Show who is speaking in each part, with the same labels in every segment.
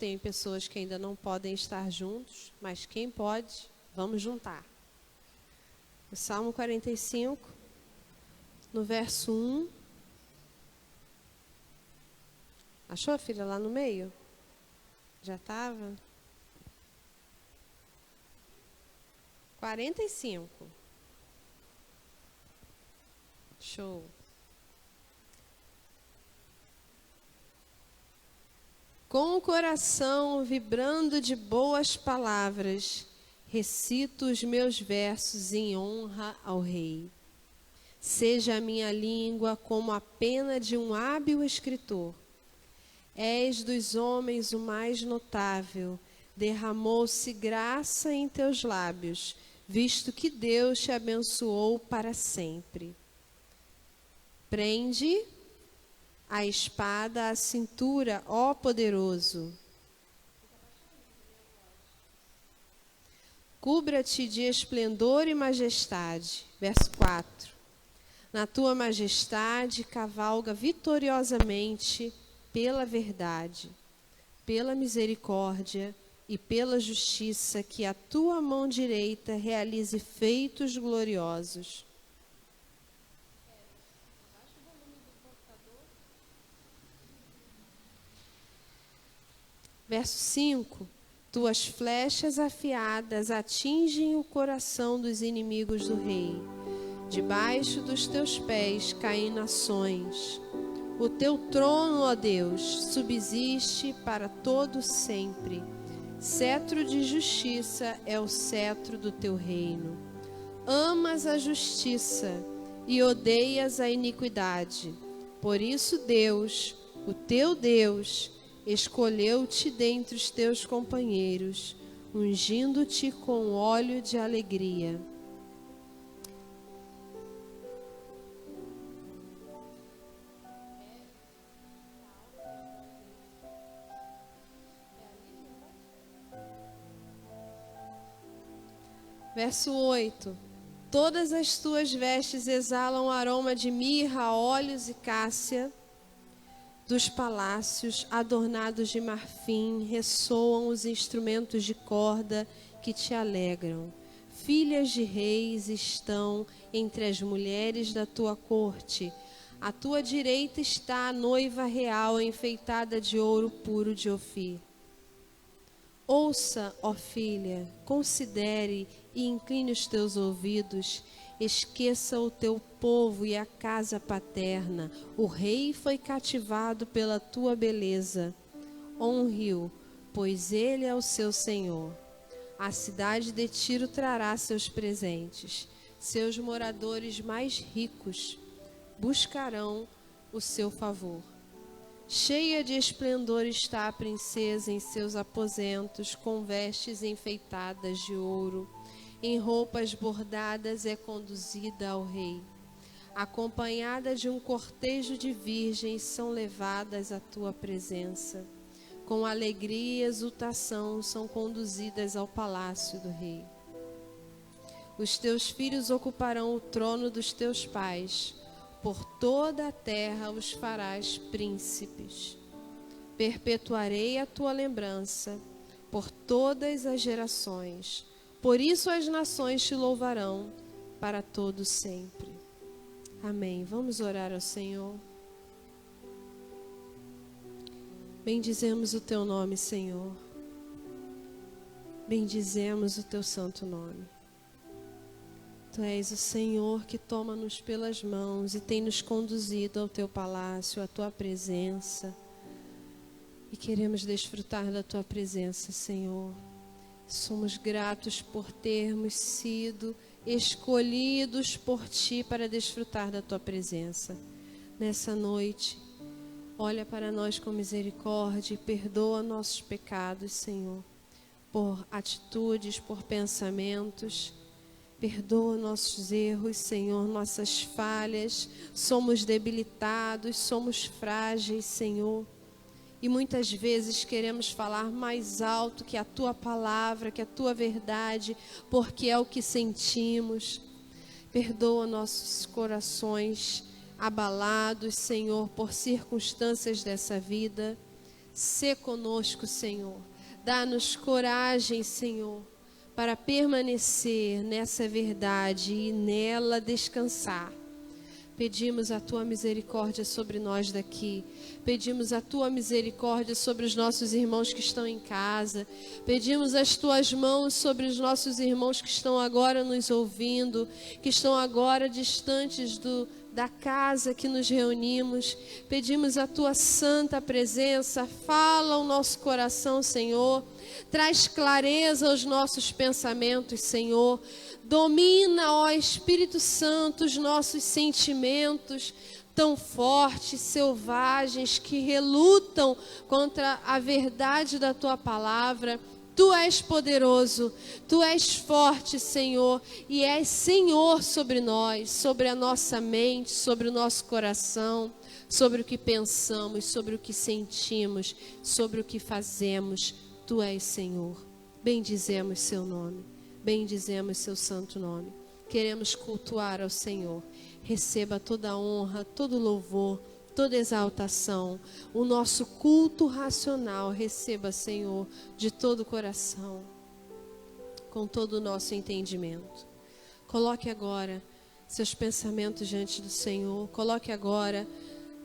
Speaker 1: Tem pessoas que ainda não podem estar juntos, mas quem pode, vamos juntar. O Salmo 45, no verso 1. Achou, filha, lá no meio? Já estava? 45. Show. Com o coração vibrando de boas palavras, recito os meus versos em honra ao Rei. Seja a minha língua como a pena de um hábil escritor. És dos homens o mais notável, derramou-se graça em teus lábios, visto que Deus te abençoou para sempre. Prende a espada à cintura, ó poderoso. Cubra-te de esplendor e majestade. Verso 4. Na tua majestade cavalga vitoriosamente pela verdade, pela misericórdia e pela justiça, que a tua mão direita realize feitos gloriosos. Verso 5. Tuas flechas afiadas atingem o coração dos inimigos do rei. Debaixo dos teus pés caem nações. O teu trono, ó Deus, subsiste para todo sempre. Cetro de justiça é o cetro do teu reino. Amas a justiça e odeias a iniquidade. Por isso Deus, o teu Deus, escolheu-te dentre os teus companheiros, ungindo-te com óleo de alegria. Verso 8. Todas as tuas vestes exalam aroma de mirra, óleos e cássia. Dos palácios adornados de marfim ressoam os instrumentos de corda que te alegram. Filhas de reis estão entre as mulheres da tua corte. À tua direita está a noiva real enfeitada de ouro puro de Ofir. Ouça, ó filha, considere e incline os teus ouvidos. Esqueça o teu povo e a casa paterna. O rei foi cativado pela tua beleza. Honre-o, pois ele é o seu senhor. A cidade de Tiro trará seus presentes. Seus moradores mais ricos buscarão o seu favor. Cheia de esplendor está a princesa em seus aposentos, com vestes enfeitadas de ouro. Em roupas bordadas é conduzida ao rei. Acompanhada de um cortejo de virgens, são levadas à tua presença. Com alegria e exultação são conduzidas ao palácio do rei. Os teus filhos ocuparão o trono dos teus pais. Por toda a terra os farás príncipes. Perpetuarei a tua lembrança por todas as gerações. Por isso as nações te louvarão para todo sempre. Amém. Vamos orar ao Senhor. Bendizemos o teu nome, Senhor. Bendizemos o teu santo nome. Tu és o Senhor que toma-nos pelas mãos e tem nos conduzido ao teu palácio, à tua presença. E queremos desfrutar da tua presença, Senhor. Somos gratos por termos sido escolhidos por ti para desfrutar da tua presença. Nessa noite, olha para nós com misericórdia e perdoa nossos pecados, Senhor. Por atitudes, por pensamentos. Perdoa nossos erros, Senhor, nossas falhas. Somos debilitados, somos frágeis, Senhor. E muitas vezes queremos falar mais alto que a tua palavra, que a tua verdade, porque é o que sentimos. Perdoa nossos corações abalados, Senhor, por circunstâncias dessa vida. Sê conosco, Senhor. Dá-nos coragem, Senhor, para permanecer nessa verdade e nela descansar. Pedimos a Tua misericórdia sobre nós daqui. Pedimos a Tua misericórdia sobre os nossos irmãos que estão em casa. Pedimos as Tuas mãos sobre os nossos irmãos que estão agora nos ouvindo, que estão agora distantes da casa que nos reunimos. Pedimos a Tua santa presença. Fala ao nosso coração, Senhor. Traz clareza aos nossos pensamentos, Senhor. Domina, ó Espírito Santo, os nossos sentimentos tão fortes, selvagens, que relutam contra a verdade da Tua palavra. Tu és poderoso, Tu és forte, Senhor, e és Senhor sobre nós, sobre a nossa mente, sobre o nosso coração, sobre o que pensamos, sobre o que sentimos, sobre o que fazemos. Tu és Senhor. Bendizemos Seu nome. Bendizemos Seu santo nome. Queremos cultuar ao Senhor. Receba toda a honra, todo louvor, toda exaltação. O nosso culto racional receba, Senhor, de todo o coração, com todo o nosso entendimento. Coloque agora seus pensamentos diante do Senhor. Coloque agora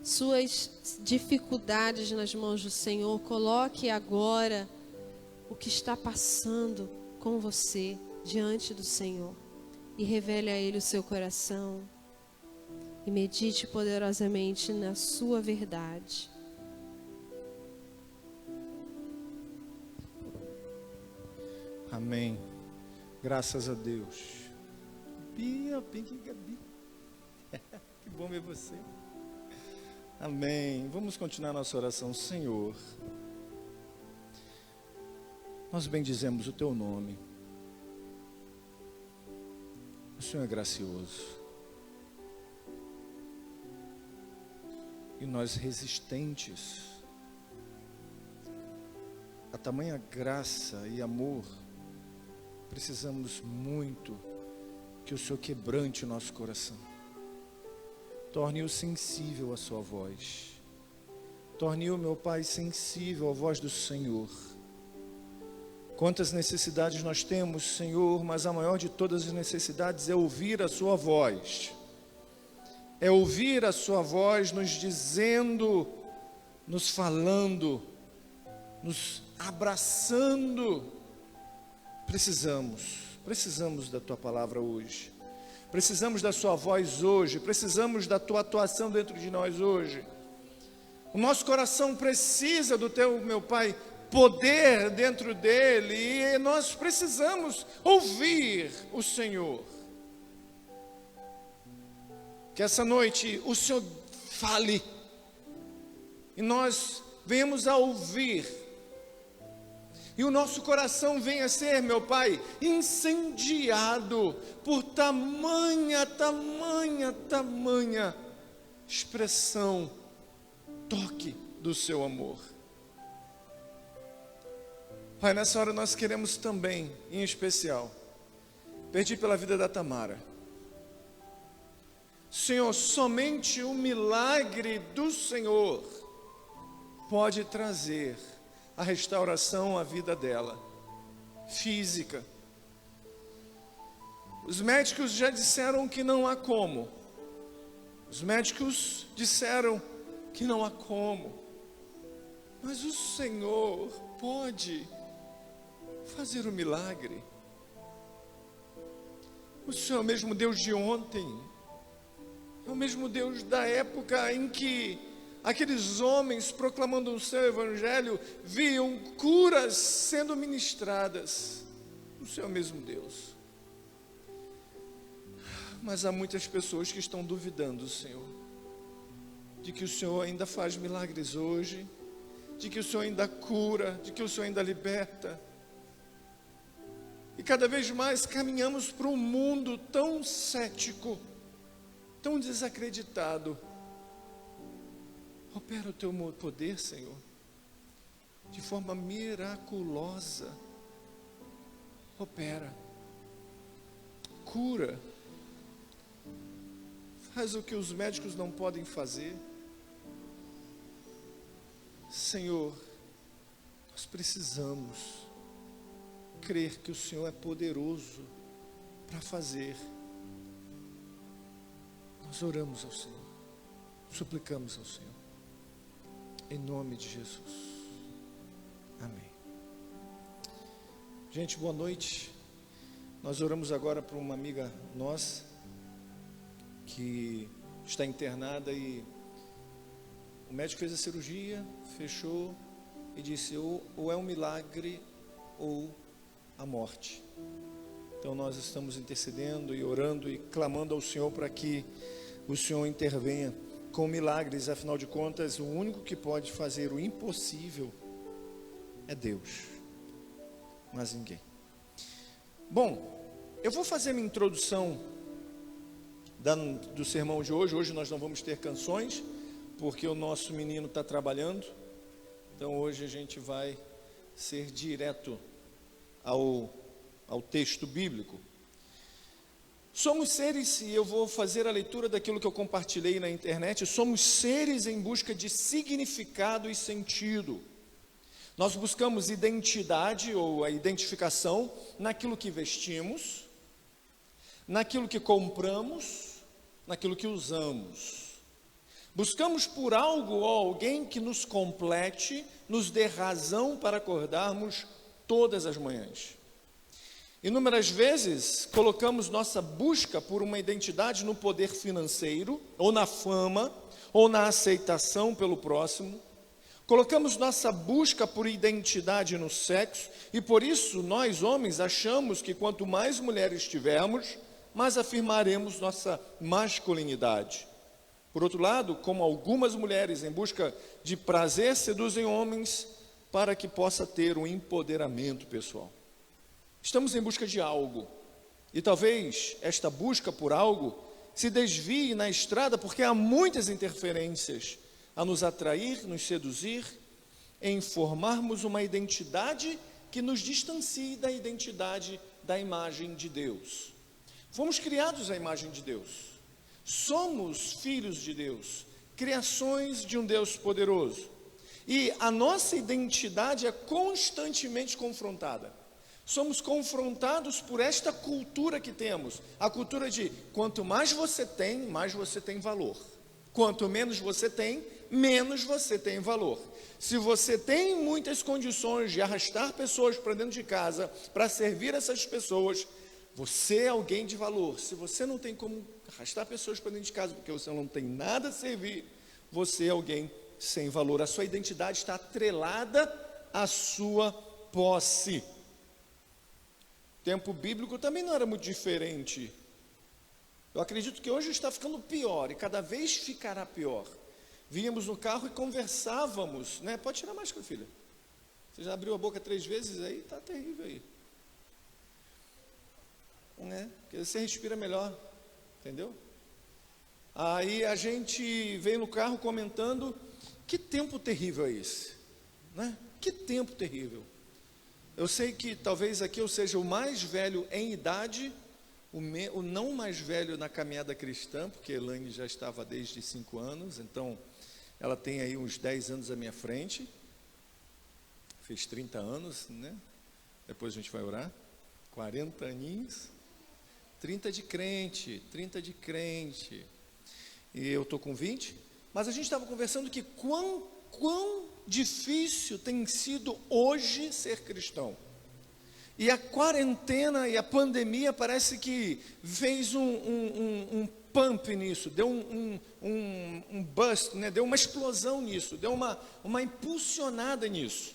Speaker 1: suas dificuldades nas mãos do Senhor. Coloque agora o que está passando com você diante do Senhor e revele a Ele o seu coração e medite poderosamente na sua verdade.
Speaker 2: Amém. Graças a Deus. Bia, Gabi. Que bom ver você. Amém. Vamos continuar nossa oração. Senhor, nós bendizemos o Teu nome. O Senhor é gracioso. E nós resistentes a tamanha graça e amor, precisamos muito que o Senhor quebrante o nosso coração. Torne-o sensível à sua voz. Torne-o, meu Pai, sensível à voz do Senhor. Quantas necessidades nós temos, Senhor, mas a maior de todas as necessidades é ouvir a sua voz. É ouvir a sua voz nos dizendo, nos falando, nos abraçando. Precisamos da Tua palavra hoje. Precisamos da sua voz hoje. Precisamos da Tua atuação dentro de nós hoje. O nosso coração precisa do Teu, meu Pai, poder dentro dele, e nós precisamos ouvir o Senhor. Que essa noite o Senhor fale e nós venhamos a ouvir, e o nosso coração venha a ser, meu Pai, incendiado por tamanha expressão, toque do Seu amor. Pai, nessa hora nós queremos também, em especial, pedir pela vida da Tamara. Senhor, somente o milagre do Senhor pode trazer a restauração à vida dela, física. Os médicos já disseram que não há como. Os médicos disseram que não há como. Mas o Senhor pode fazer o milagre. O Senhor é o mesmo Deus de ontem, é o mesmo Deus da época em que aqueles homens proclamando o seu evangelho viam curas sendo ministradas. O Senhor é o mesmo Deus. Mas há muitas pessoas que estão duvidando, Senhor, de que o Senhor ainda faz milagres hoje, de que o Senhor ainda cura, de que o Senhor ainda liberta. E cada vez mais caminhamos para um mundo tão cético, tão desacreditado. Opera o Teu poder, Senhor, de forma miraculosa. Opera, cura, faz o que os médicos não podem fazer. Senhor, Nós precisamos crer que o Senhor é poderoso para fazer. Nós oramos ao Senhor, suplicamos ao Senhor, em nome de Jesus. Amém. Gente, boa noite. Nós oramos agora por uma amiga nossa que está internada e o médico fez a cirurgia, fechou e disse ou é um milagre ou a morte. Então nós estamos intercedendo e orando e clamando ao Senhor para que o Senhor intervenha com milagres. Afinal de contas, o único que pode fazer o impossível é Deus, mas ninguém. Bom, eu vou fazer minha introdução do sermão de hoje. Hoje nós não vamos ter canções, porque o nosso menino está trabalhando. Então hoje a gente vai ser direto ao texto bíblico. Somos seres, e eu vou fazer a leitura daquilo que eu compartilhei na internet, somos seres em busca de significado e sentido. Nós buscamos identidade ou a identificação naquilo que vestimos, naquilo que compramos, naquilo que usamos. Buscamos por algo ou alguém que nos complete, nos dê razão para acordarmos todas as manhãs. Inúmeras vezes colocamos nossa busca por uma identidade no poder financeiro, ou na fama, ou na aceitação pelo próximo. Colocamos nossa busca por identidade no sexo, e por isso nós homens achamos que quanto mais mulheres tivermos, mais afirmaremos nossa masculinidade. Por outro lado, como algumas mulheres em busca de prazer seduzem homens para que possa ter um empoderamento pessoal. Estamos em busca de algo, e talvez esta busca por algo se desvie na estrada porque há muitas interferências a nos atrair, nos seduzir, em formarmos uma identidade que nos distancie da identidade da imagem de Deus. Fomos criados à imagem de Deus. Somos filhos de Deus, criações de um Deus poderoso. E a nossa identidade é constantemente confrontada. Somos confrontados por esta cultura que temos. A cultura de quanto mais você tem valor. Quanto menos você tem, menos você tem valor. Se você tem muitas condições de arrastar pessoas para dentro de casa, para servir essas pessoas, você é alguém de valor. Se você não tem como arrastar pessoas para dentro de casa, porque você não tem nada a servir, você é alguém sem valor. A sua identidade está atrelada à sua posse. O tempo bíblico também não era muito diferente. Eu acredito que hoje está ficando pior, e cada vez ficará pior. Víamos no carro e conversávamos, né? Pode tirar a máscara, filha. Você já abriu a boca 3 vezes aí, está terrível aí. Né? Porque você respira melhor, entendeu? Aí a gente veio no carro comentando, que tempo terrível é esse, né? Que tempo terrível. Eu sei que talvez aqui eu seja o mais velho em idade, o não mais velho na caminhada cristã, porque Elaine já estava desde 5 anos, então ela tem aí uns 10 anos à minha frente, fez 30 anos, né? Depois a gente vai orar, 40 aninhos, 30 de crente, e eu estou com 20, mas a gente estava conversando que quão difícil tem sido hoje ser cristão. E a quarentena e a pandemia parece que fez um pump nisso, deu um bust, né? Deu uma explosão nisso, deu uma impulsionada nisso.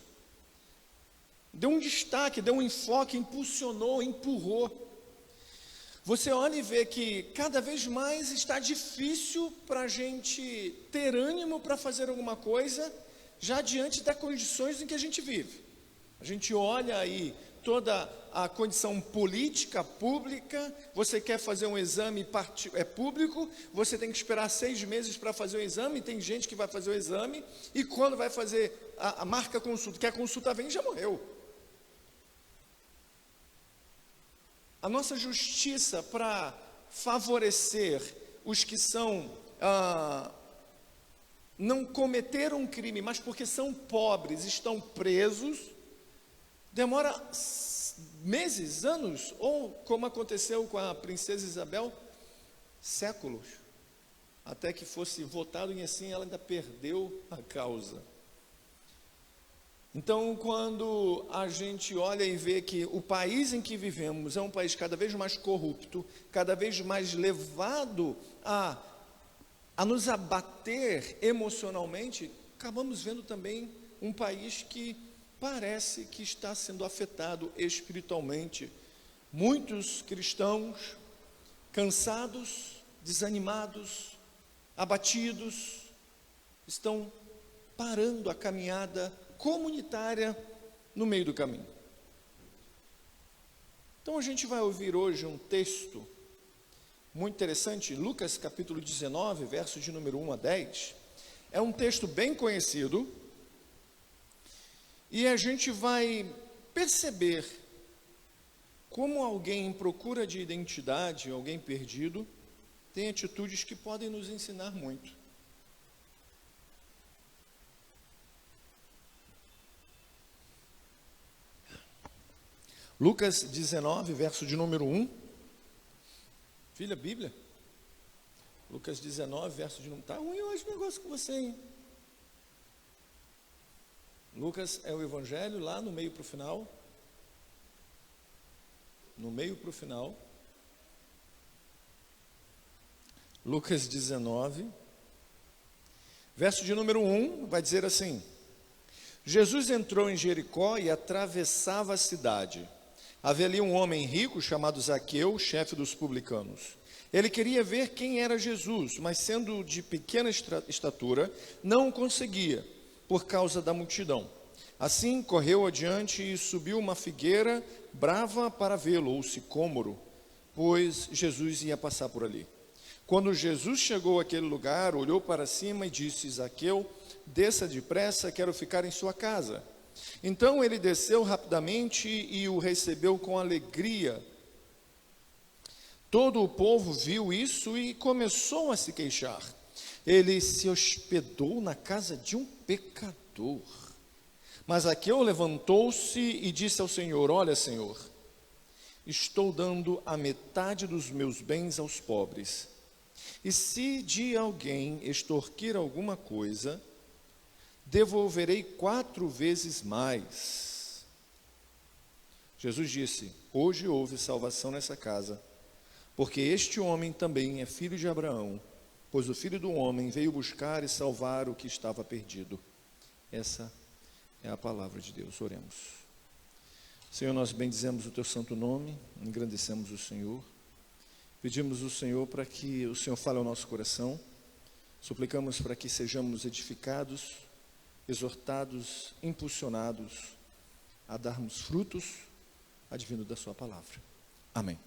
Speaker 2: Deu um destaque, deu um enfoque, impulsionou, empurrou. Você olha e vê que cada vez mais está difícil para a gente ter ânimo para fazer alguma coisa, já diante das condições em que a gente vive. A gente olha aí toda a condição política, pública, você quer fazer um exame público, você tem que esperar 6 meses para fazer o exame, tem gente que vai fazer o exame, e quando vai fazer a marca consulta, que a consulta vem, já morreu. A nossa justiça para favorecer os que são não cometeram um crime, mas porque são pobres, estão presos, demora meses, anos, ou como aconteceu com a princesa Isabel, séculos, até que fosse votado e assim ela ainda perdeu a causa. Então, quando a gente olha e vê que o país em que vivemos é um país cada vez mais corrupto, cada vez mais levado a nos abater emocionalmente, acabamos vendo também um país que parece que está sendo afetado espiritualmente. Muitos cristãos cansados, desanimados, abatidos, estão parando a caminhada comunitária no meio do caminho. Então a gente vai ouvir hoje um texto muito interessante, Lucas capítulo 19, versos de número 1 a 10. É um texto bem conhecido, e a gente vai perceber como alguém em procura de identidade, alguém perdido, tem atitudes que podem nos ensinar muito. Lucas 19, verso de número 1. Filha, Bíblia? Lucas 19, verso de número... Está ruim hoje o negócio com você, hein? Lucas é o Evangelho lá no meio para o final. No meio para o final. Lucas 19, verso de número 1, vai dizer assim: Jesus entrou em Jericó e atravessava a cidade. Havia ali um homem rico chamado Zaqueu, chefe dos publicanos. Ele queria ver quem era Jesus, mas sendo de pequena estatura, não o conseguia, por causa da multidão. Assim, correu adiante e subiu uma figueira brava para vê-lo, ou sicômoro, pois Jesus ia passar por ali. Quando Jesus chegou àquele lugar, olhou para cima e disse: Zaqueu, desça depressa, quero ficar em sua casa. Então ele desceu rapidamente e o recebeu com alegria. Todo o povo viu isso e começou a se queixar. Ele se hospedou na casa de um pecador. Mas Zaqueu levantou-se e disse ao Senhor: olha, Senhor, estou dando a metade dos meus bens aos pobres. E se de alguém extorquir alguma coisa, devolverei 4 vezes mais. Jesus disse: hoje houve salvação nessa casa, porque este homem também é filho de Abraão, pois o Filho do Homem veio buscar e salvar o que estava perdido. Essa é a palavra de Deus. Oremos. Senhor, nós bendizemos o teu santo nome, engrandecemos o Senhor, pedimos ao Senhor para que o Senhor fale ao nosso coração, suplicamos para que sejamos edificados, exortados, impulsionados a darmos frutos advindo da sua palavra. Amém.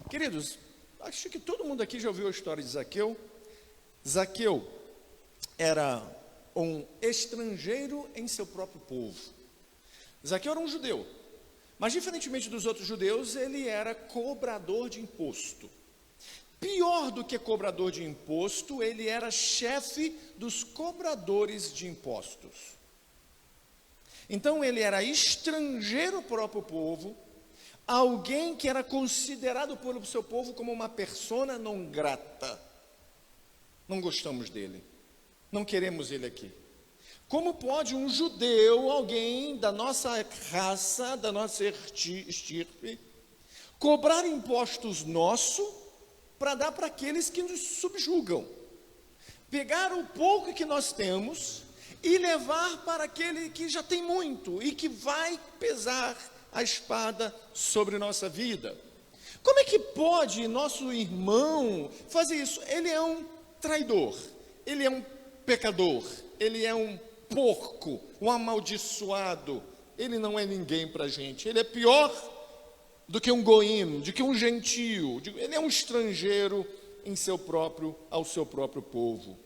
Speaker 2: Queridos, acho que todo mundo aqui já ouviu a história de Zaqueu. Zaqueu era um estrangeiro em seu próprio povo. Zaqueu era um judeu, mas diferentemente dos outros judeus, ele era cobrador de imposto. Pior do que cobrador de imposto, ele era chefe dos cobradores de impostos. Então ele era estrangeiro ao próprio povo, alguém que era considerado pelo seu povo como uma persona non grata. Não gostamos dele, não queremos ele aqui. Como pode um judeu, alguém da nossa raça, da nossa estirpe, cobrar impostos nossos para dar para aqueles que nos subjugam? Pegar o pouco que nós temos e levar para aquele que já tem muito e que vai pesar a espada sobre nossa vida. Como é que pode nosso irmão fazer isso? Ele é um traidor, ele é um pecador, ele é um porco, um amaldiçoado. Ele não é ninguém para a gente. Ele é pior do que um goim, do que um gentio. Ele é um estrangeiro ao seu próprio povo.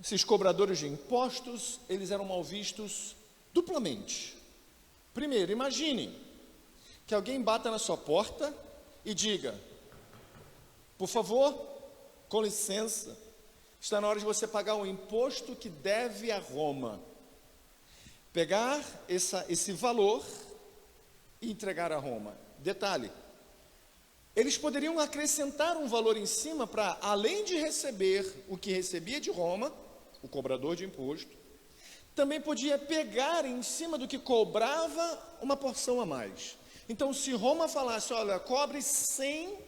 Speaker 2: Esses cobradores de impostos, eles eram mal vistos duplamente. Primeiro, imaginem que alguém bata na sua porta e diga: por favor, com licença, Está na hora de você pagar o imposto que deve a Roma. Pegar esse valor e entregar a Roma. Detalhe, eles poderiam acrescentar um valor em cima para, além de receber o que recebia de Roma, o cobrador de imposto, também podia pegar em cima do que cobrava uma porção a mais. Então, se Roma falasse, olha, cobre 100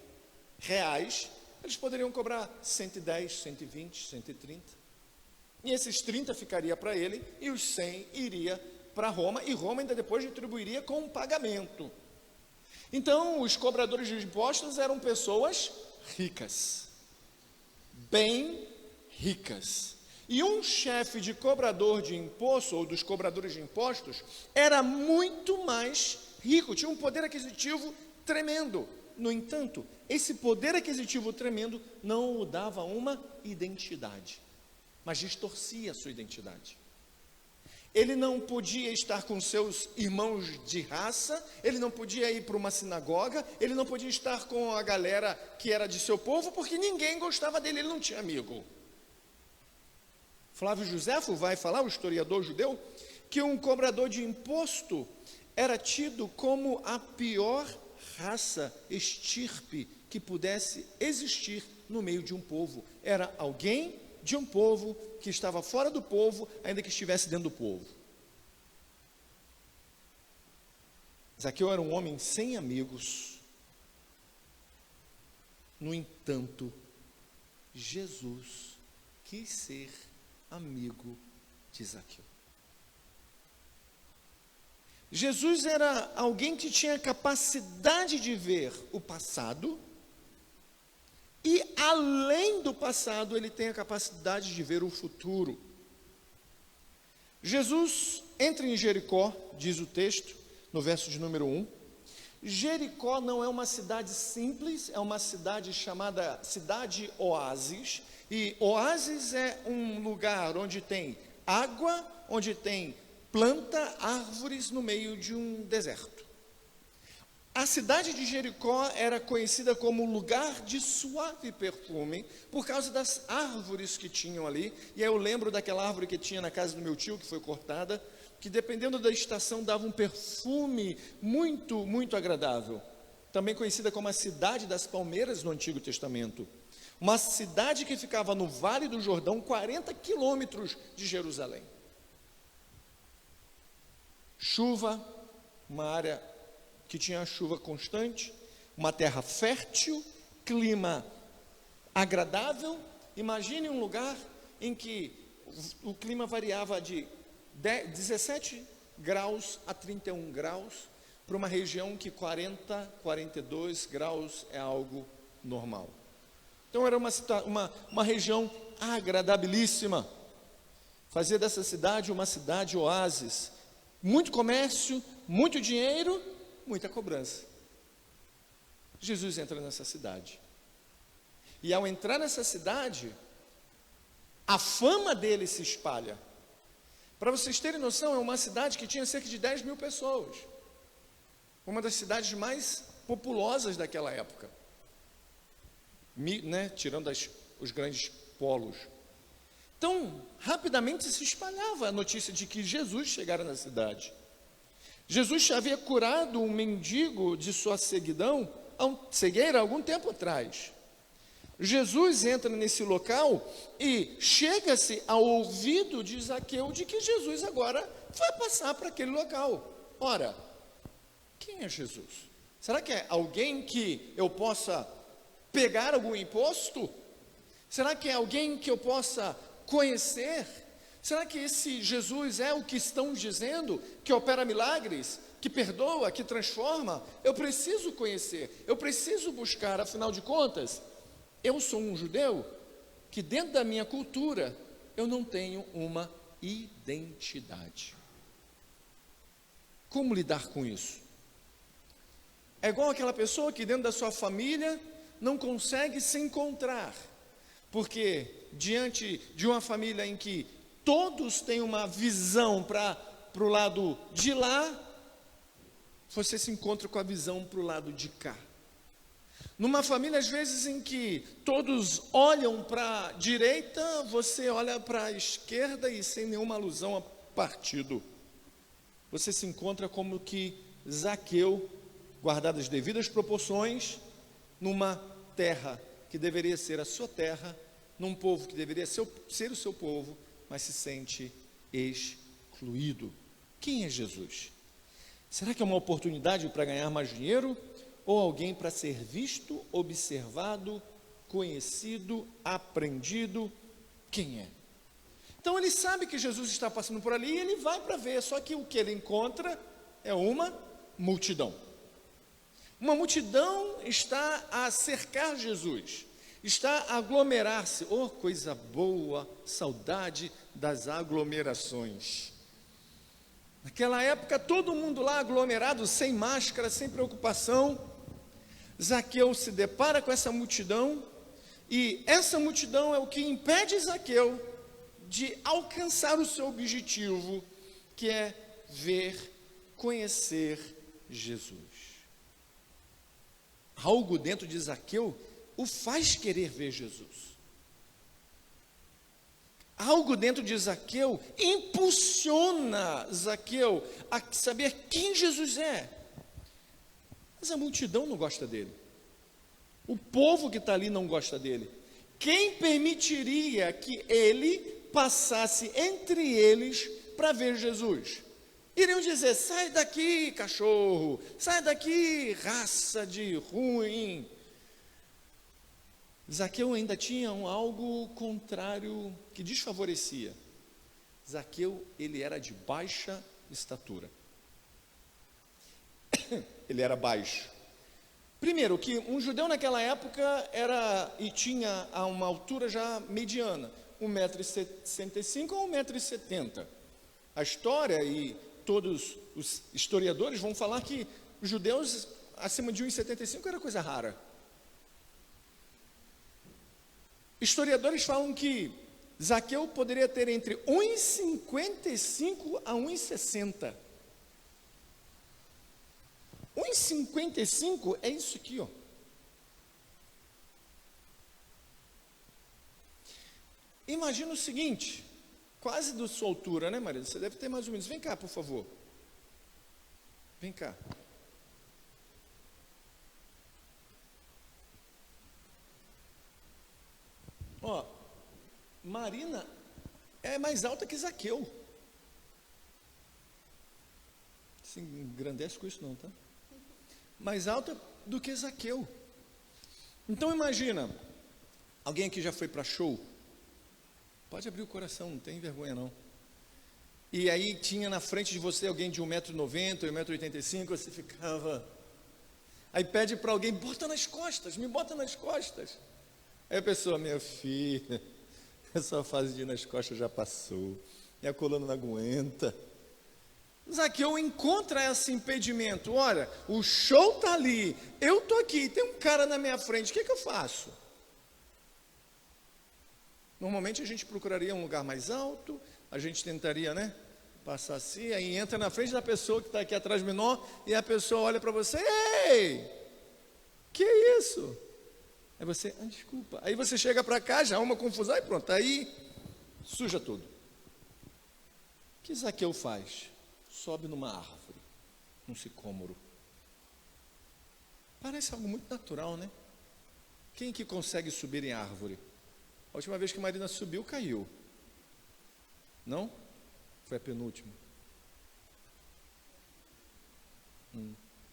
Speaker 2: reais, eles poderiam cobrar 110, 120, 130. E esses 30 ficaria para ele e os 100 iria para Roma, e Roma ainda depois retribuiria com um pagamento. Então, os cobradores de impostos eram pessoas ricas, bem ricas. E um chefe de cobrador de imposto, ou dos cobradores de impostos, era muito mais rico, tinha um poder aquisitivo tremendo. No entanto, esse poder aquisitivo tremendo não o dava uma identidade, mas distorcia a sua identidade. Ele não podia estar com seus irmãos de raça, ele não podia ir para uma sinagoga, ele não podia estar com a galera que era de seu povo, porque ninguém gostava dele, ele não tinha amigo. Flávio Joséfo vai falar, o historiador judeu, que um cobrador de imposto era tido como a pior raça, estirpe que pudesse existir no meio de um povo. Era alguém de um povo que estava fora do povo, ainda que estivesse dentro do povo. Zaqueu era um homem sem amigos. No entanto, Jesus quis ser amigo de Zaqueu. Jesus era alguém que tinha capacidade de ver o passado, e além do passado, ele tem a capacidade de ver o futuro. Jesus entra em Jericó, diz o texto, no verso de número 1. Jericó não é uma cidade simples, é uma cidade chamada Cidade Oásis. E Oásis é um lugar onde tem água, onde tem planta, árvores no meio de um deserto. A cidade de Jericó era conhecida como lugar de suave perfume, por causa das árvores que tinham ali. E aí eu lembro daquela árvore que tinha na casa do meu tio, que foi cortada, que dependendo da estação dava um perfume muito, muito agradável. Também conhecida como a cidade das palmeiras no Antigo Testamento. Uma cidade que ficava no Vale do Jordão, 40 quilômetros de Jerusalém. Chuva, uma área que tinha chuva constante, uma terra fértil, clima agradável. Imagine um lugar em que o clima variava de 17 graus a 31 graus, para uma região que 40, 42 graus é algo normal. Então era uma região agradabilíssima. Fazia dessa cidade uma cidade oásis. Muito comércio, muito dinheiro, muita cobrança. Jesus entra nessa cidade. E ao entrar nessa cidade, a fama dele se espalha. Para vocês terem noção, é uma cidade que tinha cerca de 10 mil pessoas. Uma das cidades mais populosas daquela época. Tirando os grandes polos. Então, rapidamente se espalhava a notícia de que Jesus chegara na cidade. Jesus havia curado um mendigo de sua cegueira há algum tempo atrás. Jesus entra nesse local e chega-se ao ouvido de Zaqueu de que Jesus agora vai passar para aquele local. Ora, quem é Jesus? Será que é alguém que eu possa pegar algum imposto? Será que é alguém que eu possa conhecer? Será que esse Jesus é o que estão dizendo, que opera milagres, que perdoa, que transforma? Eu preciso conhecer, eu preciso buscar, afinal de contas, eu sou um judeu que dentro da minha cultura eu não tenho uma identidade. Como lidar com isso? É igual aquela pessoa que dentro da sua família não consegue se encontrar, porque diante de uma família em que todos têm uma visão para o lado de lá, você se encontra com a visão para o lado de cá. Numa família, às vezes, em que todos olham para a direita, você olha para a esquerda e sem nenhuma alusão a partido. Você se encontra como que Zaqueu, guardado as devidas proporções, numa terra que deveria ser a sua terra, num povo que deveria ser o seu povo, mas se sente excluído. Quem é Jesus? Será que é uma oportunidade para ganhar mais dinheiro? Ou alguém para ser visto, observado, conhecido, aprendido? Quem é? Então ele sabe que Jesus está passando por ali e ele vai para ver, só que o que ele encontra é uma multidão. Uma multidão está a cercar Jesus, está a aglomerar-se. Oh, coisa boa, saudade das aglomerações. Naquela época, todo mundo lá aglomerado, sem máscara, sem preocupação. Zaqueu se depara com essa multidão, e essa multidão é o que impede Zaqueu de alcançar o seu objetivo, que é ver, conhecer Jesus. Algo dentro de Zaqueu o faz querer ver Jesus. Algo dentro de Zaqueu impulsiona Zaqueu a saber quem Jesus é. Mas a multidão não gosta dele. O povo que está ali não gosta dele. Quem permitiria que ele passasse entre eles para ver Jesus? Iriam dizer: sai daqui, cachorro, sai daqui, raça de ruim. Zaqueu ainda tinha algo contrário que desfavorecia. Zaqueu, ele era de baixa estatura. Ele era baixo. Primeiro, que um judeu naquela época tinha uma altura já mediana, 1,65 m a 1,70 m. A história e todos os historiadores vão falar que os judeus acima de 1,75 m era coisa rara. Historiadores falam que Zaqueu poderia ter entre 1,55 a 1,60. 1,55 é isso aqui, ó. Imagina o seguinte, quase da sua altura, né, Maria? Você deve ter mais ou menos. Vem cá, por favor. Vem cá. Ó, Marina é mais alta que Zaqueu. Se engrandece com isso não, tá? Mais alta do que Zaqueu. Então imagina, alguém aqui já foi para show? Pode abrir o coração, não tem vergonha não. E aí tinha na frente de você alguém de 1,90 m, 1,85 m, você ficava... Aí pede para alguém: bota nas costas, me bota nas costas. Aí a pessoa: minha filha, essa fase de ir nas costas já passou, minha coluna não aguenta. Zaqueu encontra esse impedimento. Olha, o show está ali, eu estou aqui, tem um cara na minha frente, o que eu faço? Normalmente a gente procuraria um lugar mais alto, a gente tentaria, né, passar assim, aí entra na frente da pessoa que está aqui atrás menor, e a pessoa olha para você: ei, que isso? Aí você: desculpa. Aí você chega para cá, já há uma confusão e pronto, aí suja tudo. O que Zaqueu faz? Sobe numa árvore, num sicômoro. Parece algo muito natural, né? Quem que consegue subir em árvore? A última vez que Marina subiu, caiu. Não? Foi a penúltima.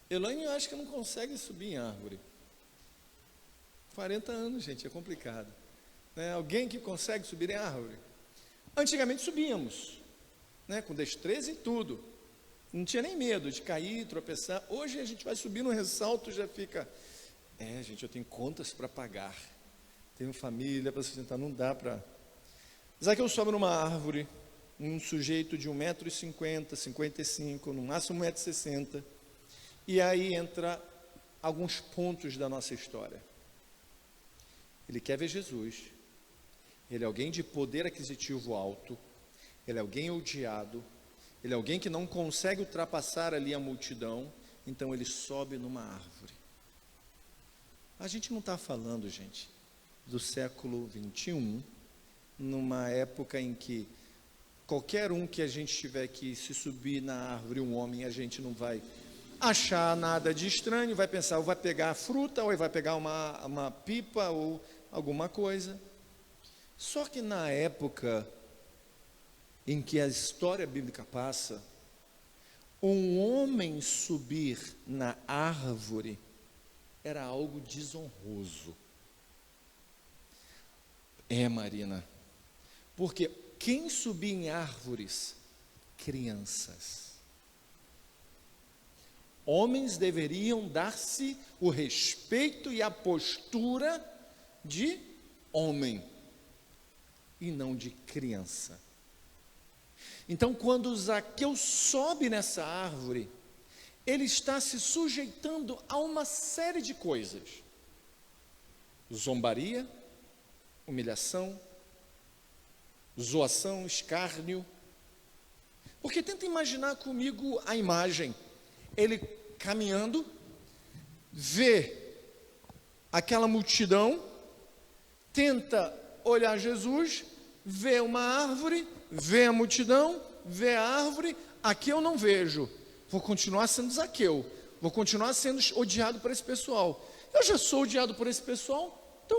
Speaker 2: Elaine, eu acho que não consegue subir em árvore. 40 anos, gente, é complicado. Né? Alguém que consegue subir em árvore? Antigamente subíamos, né? Com destreza e tudo. Não tinha nem medo de cair, tropeçar. Hoje a gente vai subir no ressalto, já fica: gente, eu tenho contas para pagar, tenho família para sustentar, não dá para... Zaqueu sobe numa árvore, um sujeito de 1,50 m, 55 m, no máximo 1,60 m, e aí entra alguns pontos da nossa história. Ele quer ver Jesus, ele é alguém de poder aquisitivo alto, ele é alguém odiado, ele é alguém que não consegue ultrapassar ali a multidão, então ele sobe numa árvore. A gente não está falando, gente, do século 21, numa época em que qualquer um que a gente tiver que se subir na árvore, um homem, a gente não vai achar nada de estranho, vai pensar, ou vai pegar a fruta, ou vai pegar uma pipa, ou alguma coisa. Só que na época em que a história bíblica passa, um homem subir na árvore era algo desonroso. Marina, porque quem subia em árvores? Crianças. Homens deveriam dar-se o respeito e a postura de homem e não de criança. Então, quando Zaqueu sobe nessa árvore, ele está se sujeitando a uma série de coisas: zombaria, humilhação, zoação, escárnio. Porque tenta imaginar comigo a imagem, ele caminhando, vê aquela multidão, tenta olhar Jesus, vê uma árvore, vê a multidão, vê a árvore, aqui eu não vejo, vou continuar sendo Zaqueu, vou continuar sendo odiado por esse pessoal. Eu já sou odiado por esse pessoal, então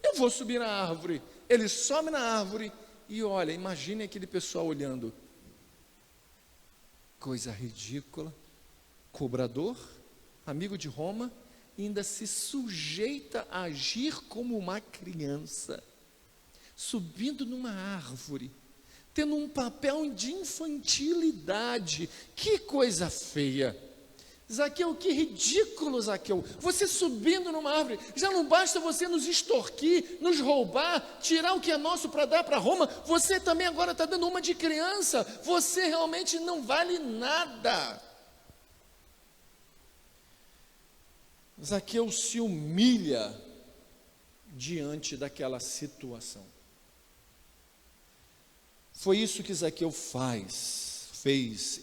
Speaker 2: eu vou subir na árvore. Ele sobe na árvore e olha, imagine aquele pessoal olhando. Coisa ridícula, cobrador, amigo de Roma, ainda se sujeita a agir como uma criança, subindo numa árvore, tendo um papel de infantilidade. Que coisa feia! Zaqueu, que ridículo, Zaqueu, você subindo numa árvore, já não basta você nos extorquir, nos roubar, tirar o que é nosso para dar para Roma, você também agora está dando uma de criança, você realmente não vale nada. Zaqueu se humilha diante daquela situação. Foi isso que Zaqueu fez.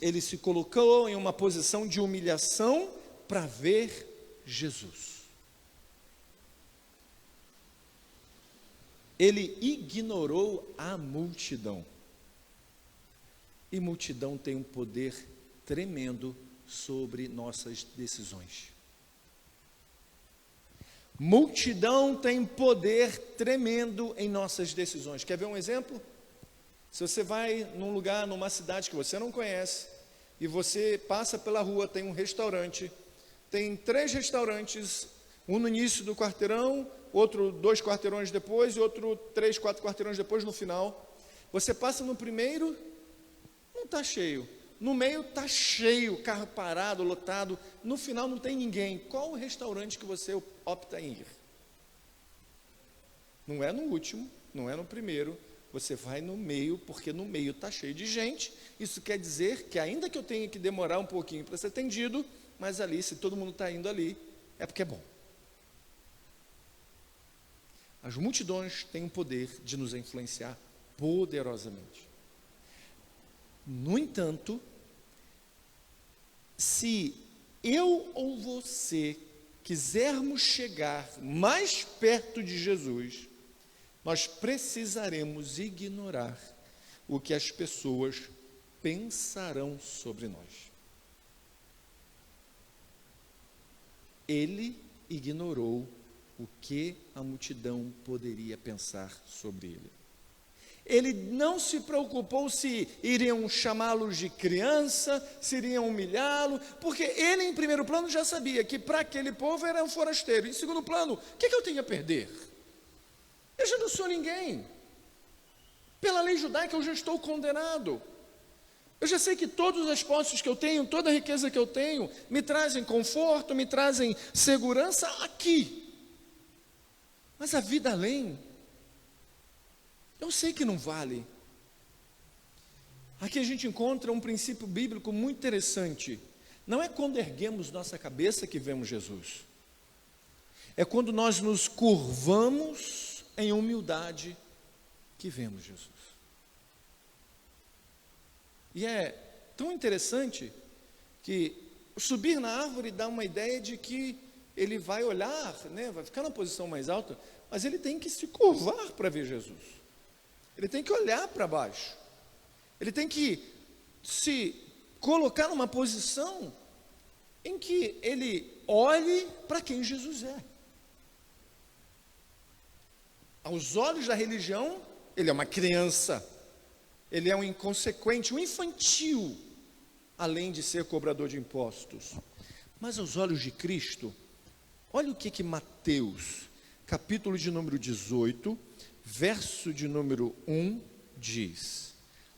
Speaker 2: Ele se colocou em uma posição de humilhação para ver Jesus. Ele ignorou a multidão. E multidão tem um poder tremendo sobre nossas decisões. Multidão tem poder tremendo em nossas decisões. Quer ver um exemplo? Se você vai num lugar, numa cidade que você não conhece, e você passa pela rua, tem um restaurante, tem 3 restaurantes, um no início do quarteirão, outro 2 quarteirões depois, e outro 3, 4 quarteirões depois no final. Você passa no primeiro, não está cheio. No meio está cheio, carro parado, lotado. No final não tem ninguém. Qual o restaurante que você opta em ir? Não é no último, não é no primeiro. Você vai no meio, porque no meio está cheio de gente. Isso quer dizer que ainda que eu tenha que demorar um pouquinho para ser atendido, mas ali, se todo mundo está indo ali, é porque é bom. As multidões têm o poder de nos influenciar poderosamente. No entanto, se eu ou você quisermos chegar mais perto de Jesus, nós precisaremos ignorar o que as pessoas pensarão sobre nós. Ele ignorou o que a multidão poderia pensar sobre ele. Ele não se preocupou se iriam chamá-lo de criança, se iriam humilhá-lo, porque ele, em primeiro plano, já sabia que para aquele povo era um forasteiro. Em segundo plano, o que eu tenho a perder? Eu já não sou ninguém. Pela lei judaica eu já estou condenado. Eu já sei que todas as posses que eu tenho, toda a riqueza que eu tenho, me trazem conforto, me trazem segurança aqui. Mas a vida além, eu sei que não vale. Aqui a gente encontra um princípio bíblico muito interessante. Não é quando erguemos nossa cabeça que vemos Jesus. É quando nós nos curvamos em humildade que vemos Jesus. E é tão interessante que subir na árvore dá uma ideia de que ele vai olhar, né, vai ficar na posição mais alta, mas ele tem que se curvar para ver Jesus. Ele tem que olhar para baixo. Ele tem que se colocar numa posição em que ele olhe para quem Jesus é. Aos olhos da religião, ele é uma criança, ele é um inconsequente, um infantil, além de ser cobrador de impostos. Mas aos olhos de Cristo, olha o que Mateus, capítulo de número 18, verso de número 1 diz.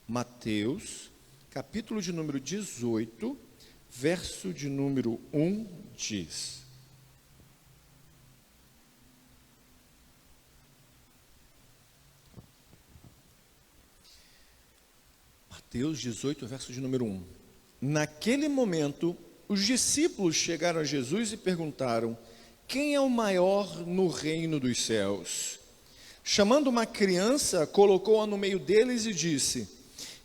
Speaker 2: Mateus, capítulo de número 18, verso de número 1 diz. Mateus 18, verso de número 1. Naquele momento, os discípulos chegaram a Jesus e perguntaram: quem é o maior no reino dos céus? Chamando uma criança, colocou-a no meio deles e disse: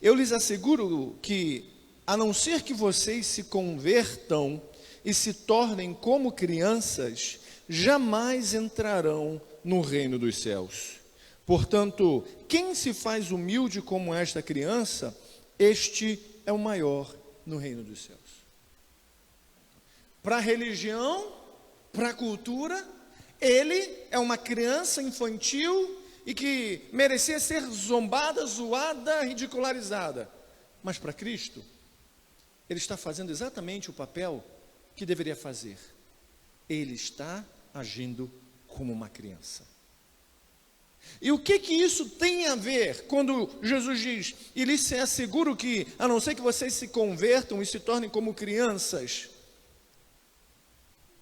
Speaker 2: eu lhes asseguro que, a não ser que vocês se convertam e se tornem como crianças, jamais entrarão no reino dos céus. Portanto, quem se faz humilde como esta criança, este é o maior no reino dos céus. Para a religião, para a cultura, ele é uma criança infantil e que merecia ser zombada, zoada, ridicularizada. Mas para Cristo, ele está fazendo exatamente o papel que deveria fazer. Ele está agindo como uma criança. E o que isso tem a ver quando Jesus diz: e lhes asseguro que, a não ser que vocês se convertam e se tornem como crianças?